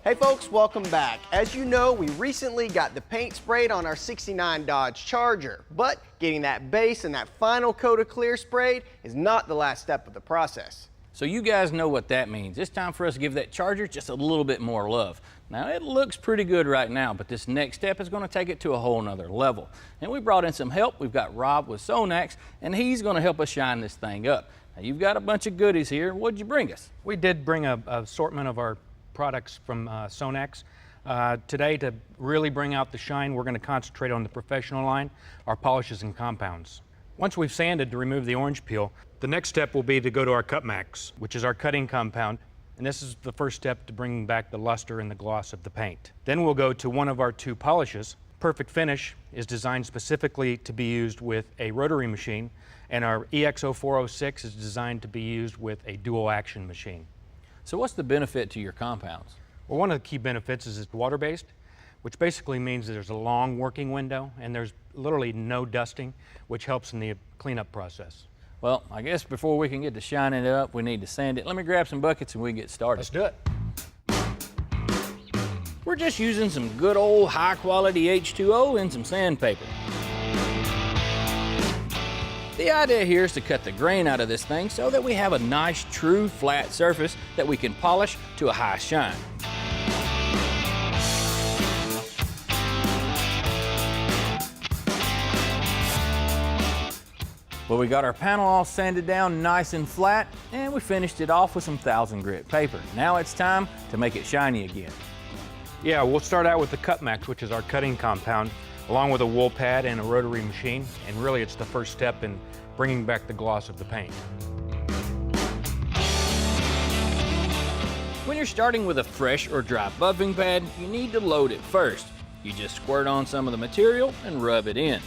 Hey folks, welcome back. As you know, we recently got the paint sprayed on our '69 Dodge Charger, but getting that base and that final coat of clear sprayed is not the last step of the process. So you guys know what that means. It's time for us to give that Charger just a little bit more love. Now it looks pretty good right now, but this next step is going to take it to a whole nother level. And we brought in some help. We've got Rob with Sonax, and he's going to help us shine this thing up. Now you've got a bunch of goodies here. What'd you bring us? We did bring an assortment of our products from Sonax. Today, to really bring out the shine, we're going to concentrate on the professional line, our polishes and compounds. Once we've sanded to remove the orange peel, the next step will be to go to our CutMax, which is our cutting compound, and this is the first step to bringing back the luster and the gloss of the paint. Then we'll go to one of our two polishes. Perfect Finish is designed specifically to be used with a rotary machine, and our EX0406 is designed to be used with a dual action machine. So what's the benefit to your compounds? Well, one of the key benefits is it's water-based, which basically means there's a long working window and there's literally no dusting, which helps in the cleanup process. Well, I guess before we can get to shining it up, we need to sand it. Let me grab some buckets and we can get started. Let's do it. We're just using some good old high-quality H2O and some sandpaper. The idea here is to cut the grain out of this thing so that we have a nice, true, flat surface that we can polish to a high shine. Well, we got our panel all sanded down nice and flat, and we finished it off with some 1000 grit paper. Now it's time to make it shiny again. Yeah, we'll start out with the CutMax, which is our cutting compound, along with a wool pad and a rotary machine, and really it's the first step in bringing back the gloss of the paint. When you're starting with a fresh or dry buffing pad, you need to load it first. You just squirt on some of the material and rub it in.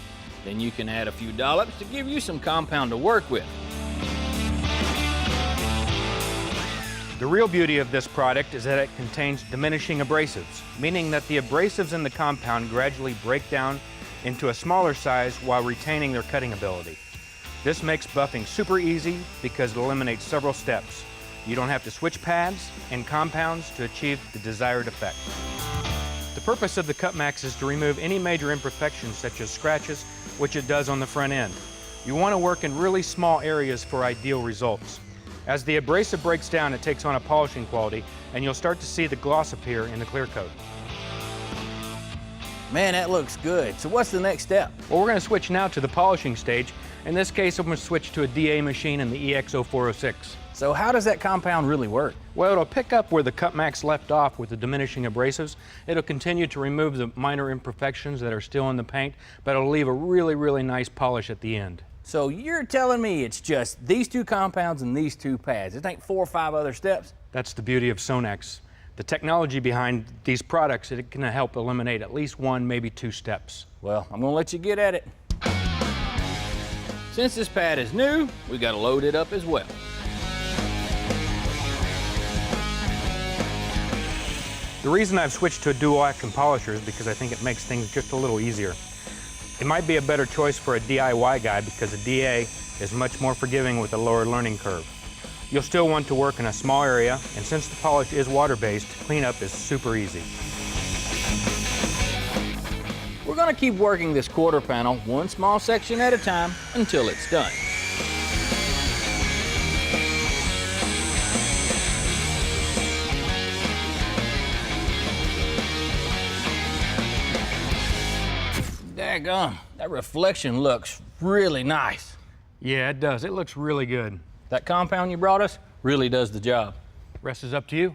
Then you can add a few dollops to give you some compound to work with. The real beauty of this product is that it contains diminishing abrasives, meaning that the abrasives in the compound gradually break down into a smaller size while retaining their cutting ability. This makes buffing super easy because it eliminates several steps. You don't have to switch pads and compounds to achieve the desired effect. The purpose of the CutMax is to remove any major imperfections such as scratches, which it does on the front end. You want to work in really small areas for ideal results. As the abrasive breaks down, it takes on a polishing quality, and you'll start to see the gloss appear in the clear coat. Man, that looks good. So what's the next step? Well, we're going to switch now to the polishing stage. In this case, I'm going to switch to a DA machine in the EX0406. So how does that compound really work? Well, it'll pick up where the CutMax left off with the diminishing abrasives. It'll continue to remove the minor imperfections that are still in the paint, but it'll leave a really, really nice polish at the end. So you're telling me it's just these two compounds and these two pads. It ain't 4 or 5 other steps? That's the beauty of Sonax. The technology behind these products, it can help eliminate at least 1, maybe 2 steps. Well, I'm gonna let you get at it. Since this pad is new, we gotta load it up as well. The reason I've switched to a dual action polisher is because I think it makes things just a little easier. It might be a better choice for a DIY guy because a DA is much more forgiving with a lower learning curve. You'll still want to work in a small area, and since the polish is water-based, cleanup is super easy. We're gonna keep working this quarter panel one small section at a time until it's done. Daggone, that reflection looks really nice. Yeah, it does. It looks really good. That compound you brought us really does the job. Rest is up to you.